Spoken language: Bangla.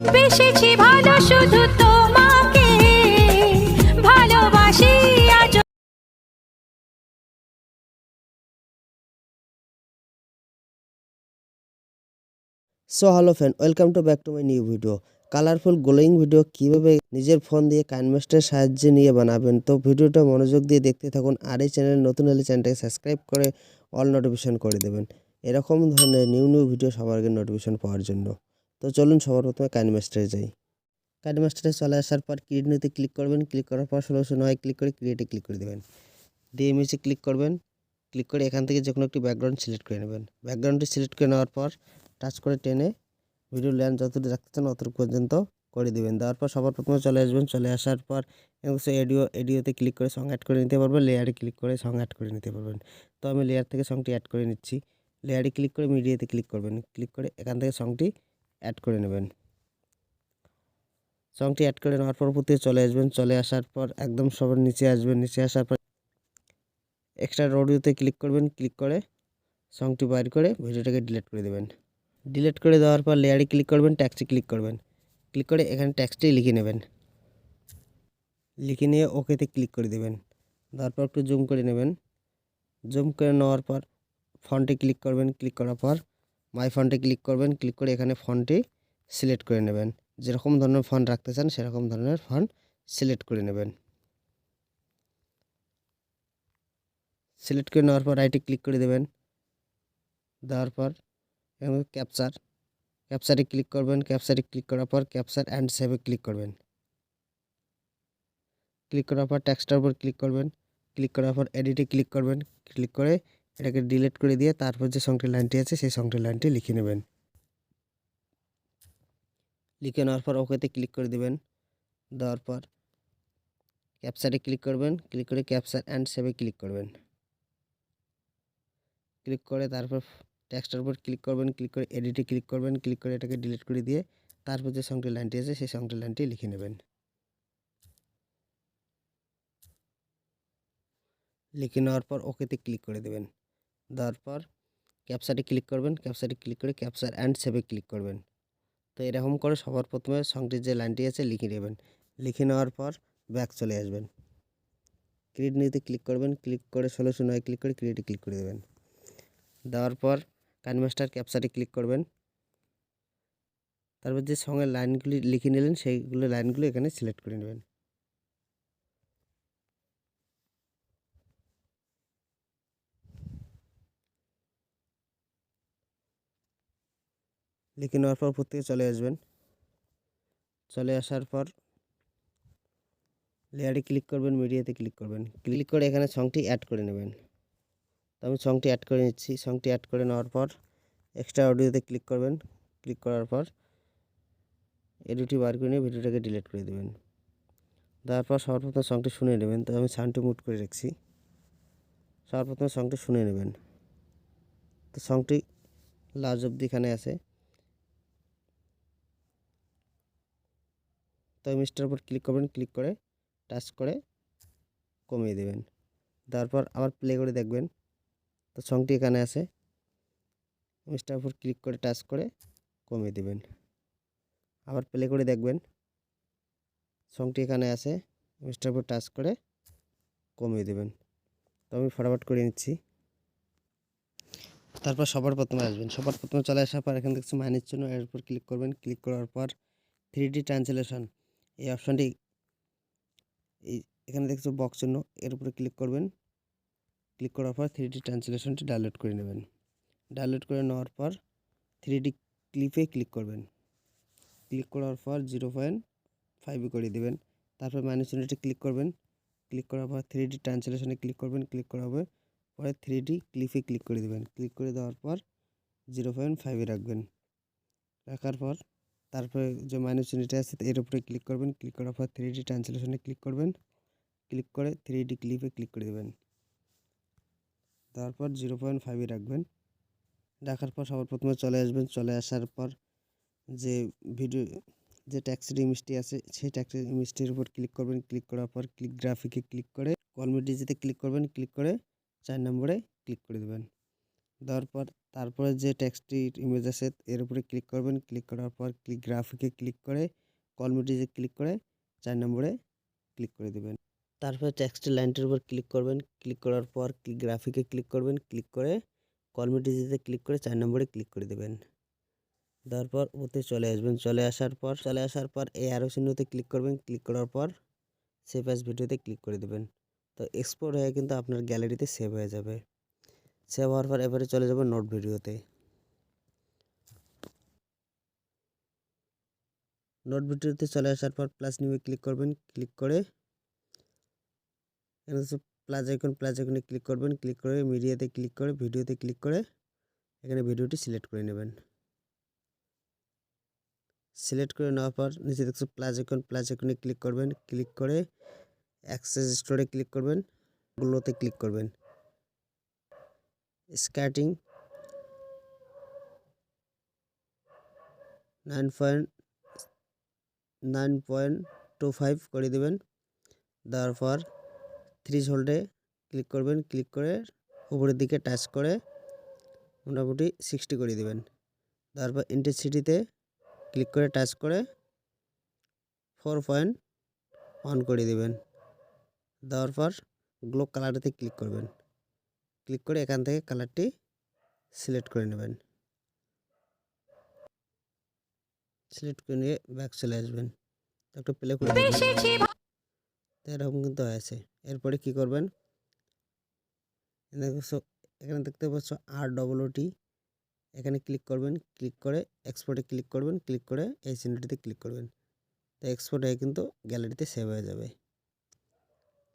বেশেছি ভালো শুধু তোমাকে ভালোবাসি আজ। So hello friend, welcome to back to my new video. Colourful glowing video কিভাবে নিজের ফোন দিয়ে কাইনমাস্টারের সাহায্যে নিয়ে বানাবেন, তো ভিডিওটা মনোযোগ দিয়ে দেখতে থাকুন। আর এই চ্যানেল নতুন হলে চ্যানেলটাকে সাবস্ক্রাইব করে অল নোটিফিকেশন করে দেবেন এরকম ধরনের নিউ ভিডিও সবার আগে নোটিফিকেশন পাওয়ার জন্য। তো চলুন সবার প্রথমে কাইনমাস্টারে যাই। কাইনমাস্টারে চলে আসার পর ক্রিয়েট নিতে ক্লিক করবেন। ক্লিক করার পর 1609 ক্লিক করে ক্রিয়েটে ক্লিক করে দেবেন। দিয়ে ইমেজে ক্লিক করবেন। ক্লিক করে এখান থেকে যে কোনো একটি ব্যাকগ্রাউন্ড সিলেক্ট করে নেবেন। ব্যাকগ্রাউন্ডটি সিলেক্ট করে নেওয়ার পর টাচ করে টেনে ভিডিও লেন্থ যতটুকু রাখতে চান অতটুকু পর্যন্ত করে দিবেন। দেওয়ার পর সবার প্রথমে চলে আসবেন। চলে আসার পর এডিওতে ক্লিক করে সং অ্যাড করে নিতে পারবেন। লেয়ারে ক্লিক করে সং অ্যাড করে নিতে পারবেন। তো আমি লেয়ার থেকে সংটি অ্যাড করে নিচ্ছি। লেয়ারে ক্লিক করে মিডিয়াতে ক্লিক করবেন। ক্লিক করে এখান থেকে সংটি অ্যাড করে নেবেন। সংটি অ্যাড করে নেওয়ার পর প্রতি চলে আসবেন। চলে আসার পর একদম সবার নিচে আসবেন। নিচে আসার পর এক্সট্রা অডিওতে ক্লিক করবেন। ক্লিক করে সংটি বাইর করে ভিডিওটাকে ডিলিট করে দেবেন। ডিলিট করে দেওয়ার পর লেয়ারে ক্লিক করবেন। ট্যাক্সে ক্লিক করবেন। ক্লিক করে এখানে ট্যাক্সটি লিখে নেবেন। লিখে নিয়ে ওকেতে ক্লিক করে দেবেন। তারপর একটু জুম করে নেবেন। জুম করে নেওয়ার পর ফন্টে ক্লিক করবেন। ক্লিক করার পর মাই ফন্টে ক্লিক করবেন। ক্লিক করে এখানে ফন্টটি সিলেক্ট করে নেবেন। যেরকম ধরনের ফন্ট রাখতে চান সেরকম ধরনের ফন্ট সিলেক্ট করে নেবেন। সিলেক্ট করে নেওয়ার পর রাইটে ক্লিক করে দেবেন। দেওয়ার পর ক্যাপচারে ক্লিক করবেন। ক্যাপচারে ক্লিক করার পর ক্যাপচার অ্যান্ড সেভে ক্লিক করবেন। ক্লিক করার পর টেক্সটের উপর ক্লিক করবেন। ক্লিক করার পর এডিটে ক্লিক করবেন। ক্লিক করে এটাকে ডিলিট করে দিয়ে তারপর যে সংটির লাইনটি আছে সেই সংটির লাইনটি লিখে নেবেন। লিখে নেওয়ার পর ওকেতে ক্লিক করে দেবেন। দেওয়ার পর ক্যাপচারে ক্লিক করবেন। ক্লিক করে ক্যাপচার অ্যান্ড সেভে ক্লিক করবেন। ক্লিক করে তারপর টেক্সটের উপর ক্লিক করবেন। ক্লিক করে এডিটে ক্লিক করবেন। ক্লিক করে এটাকে ডিলিট করে দিয়ে তারপর যে সংটির লাইনটি আছে সেই সংটির লাইনটি লিখে নেবেন। লিখে নেওয়ার পর ওকেতে ক্লিক করে দেবেন। দেওয়ার পর ক্যাপচারে ক্লিক করবেন। ক্যাপচারে ক্লিক করে ক্যাপচার অ্যান্ড সেভে ক্লিক করবেন। তো এরকম করে সবার প্রথমে সংটির যে লাইনটি আছে লিখে নেবেন। লিখে নেওয়ার পর ব্যাক চলে আসবেন। ক্রিয়েট নিতে ক্লিক করবেন। ক্লিক করে 1609 ক্লিক করে ক্রিয়েটে ক্লিক করে দেবেন। দেওয়ার পর কাইনমাস্টার ক্যাপচারে ক্লিক করবেন। তারপর যে সঙ্গের লাইনগুলি লিখে নিলেন সেইগুলো লাইনগুলো এখানে সিলেক্ট করে নেবেন। লিখে নেওয়ার পর প্রত্যেকে চলে আসবেন। চলে আসার পর লেয়ারে ক্লিক করবেন। মিডিয়াতে ক্লিক করবেন। ক্লিক করে এখানে সংটি অ্যাড করে নেবেন। তো আমি সংটি অ্যাড করে নিচ্ছি। সংটি অ্যাড করে নেওয়ার পর এক্সট্রা অডিওতে ক্লিক করবেন। ক্লিক করার পর এডিটটি বার করে নিয়ে ভিডিওটাকে ডিলিট করে দেবেন। তারপর সর্বপ্রথম সংটি শুনে নেবেন। তো আমি সাউন্ডটি মুট করে রাখছি। সর্বপ্রথম সংটি শুনে নেবেন। তো সংটি লাস্ট অব্দি এখানে আছে। তো মিস্টার উপর ক্লিক করবেন। ক্লিক করে টাচ করে কমিয়ে দেবেন। তারপর আবার প্লে করে দেখবেন। তো সংটি এখানে আছে। মিস্টার উপর ক্লিক করে টাচ করে কমিয়ে দেবেন। আবার প্লে করে দেখবেন। সংটি এখানে আছে। মিস্টার উপর টাচ করে কমিয়ে দেবেন। তো আমি ফরওয়ার্ড করে নিচ্ছি। তারপর সবার প্রথমে আসবেন। সবার প্রথমে চলে আসার পর এখানে দেখছি মাইনের জন্য এর উপর ক্লিক করবেন। ক্লিক করার পর 3D ট্রান্সলেশন এই অপশানটি এখানে দেখছো বক্স চিহ্ন এর উপরে ক্লিক করবেন। ক্লিক করার পর 3D ট্রান্সলেশনটি ডাউনলোড করে নেবেন। ডাউনলোড করে নেওয়ার পর 3D ক্লিপে ক্লিক করবেন। ক্লিক করার পর 0.5 করে দেবেন। তারপর মাইনাস চিহ্নটি ক্লিক করবেন। ক্লিক করার পর 3D ট্রান্সলেশনে ক্লিক করবেন। ক্লিক করার পরে 3D ক্লিপে ক্লিক করে দেবেন। ক্লিক করে দেওয়ার পর 0.5 রাখবেন। রাখার পর তারপরে যে মাইনাস চিহ্নটি আছে এর উপরে ক্লিক করবেন। ক্লিক করার পর 3D ট্রান্সলেশনে ক্লিক করবেন। ক্লিক করে 3D ক্লিপে ক্লিক করে দেবেন। তারপর 0.5 রাখবেন। রাখার পর সবার প্রথমে চলে আসবেন। চলে আসার পর যে ভিডিও যে ট্যাক্সের ইমেজটি আছে সেই ট্যাক্সের ইমেজটির উপর ক্লিক করবেন। ক্লিক করার পর ক্লিক গ্রাফিকে ক্লিক করে কলমি ডিজিতে ক্লিক করবেন। ক্লিক করে 4 নম্বরে ক্লিক করে দেবেন। দেওয়ার পর তারপরে যে টেক্সটটি ইমেজ আছে এর উপরে ক্লিক করবেন, ক্লিক করার পর গ্রাফিকে ক্লিক করে কমিউনিটিতে ক্লিক করে 4 নম্বরে ক্লিক করে দিবেন। তারপর টেক্সটের লাইনটির উপর ক্লিক করবেন, ক্লিক করার পর গ্রাফিকে ক্লিক করবেন, ক্লিক করে কমিউনিটিতে ক্লিক করে 4 নম্বরে ক্লিক করে দেবেন। তারপর ওতে চলে আসবেন, চলে আসার পর এই অ্যারো চিহ্নতে ক্লিক করবেন, ক্লিক করার পর সেভ অ্যাজ ভিডিওতে ক্লিক করে দেবেন। তো এক্সপোর্ট হয়ে কিন্তু আপনার গ্যালারিতে সেভ হয়ে যাবে। সেভ হওয়ার পর এবারে চলে যাবেন নোট ভিডিওতে। নোট ভিডিওতে চলে আসার পর প্লাস নিউয়ে ক্লিক করবেন, ক্লিক করে প্লাস আইকনে ক্লিক করবেন, ক্লিক করে মিডিয়াতে ক্লিক করে ভিডিওতে ক্লিক করে এখানে ভিডিওটি সিলেক্ট করে নেবেন। সিলেক্ট করে নেওয়ার পর নিচে দেখছো প্লাস আইকনে ক্লিক করবেন, ক্লিক করে অ্যাক্সেস স্টোরে ক্লিক করবেন, গুলোতে ক্লিক করবেন। স্কার্টিং 9.25 করে দেবেন। দেওয়ার পর থ্রেশহোল্ডে ক্লিক করবেন, ক্লিক করে উপরের দিকে টাচ করে মোটামুটি 60 করে দিবেন। তারপর ইন্টেন্সিটিতে ক্লিক করে টাচ করে 4.1 করে দিবেন। দেওয়ার পর গ্লো কালারতে ক্লিক করবেন, ক্লিক করে এখান থেকে কালারটি সিলেক্ট করে নেবেন। সিলেক্ট করে নিয়ে ব্যাক চলে আসবেন, একটা প্লে করে দেবেন। বেশেছি এরকম কিন্তু হয়েছে। এরপরে কি করবেন, এখানে দেখতে পাচ্ছ ROOT, এখানে ক্লিক করবেন, ক্লিক করে এক্সপোর্টে ক্লিক করবেন, ক্লিক করে এই চিহ্নটিতে ক্লিক করবেন। তো এক্সপোর্ট হয়ে কিন্তু গ্যালারিতে সেভ হয়ে যাবে।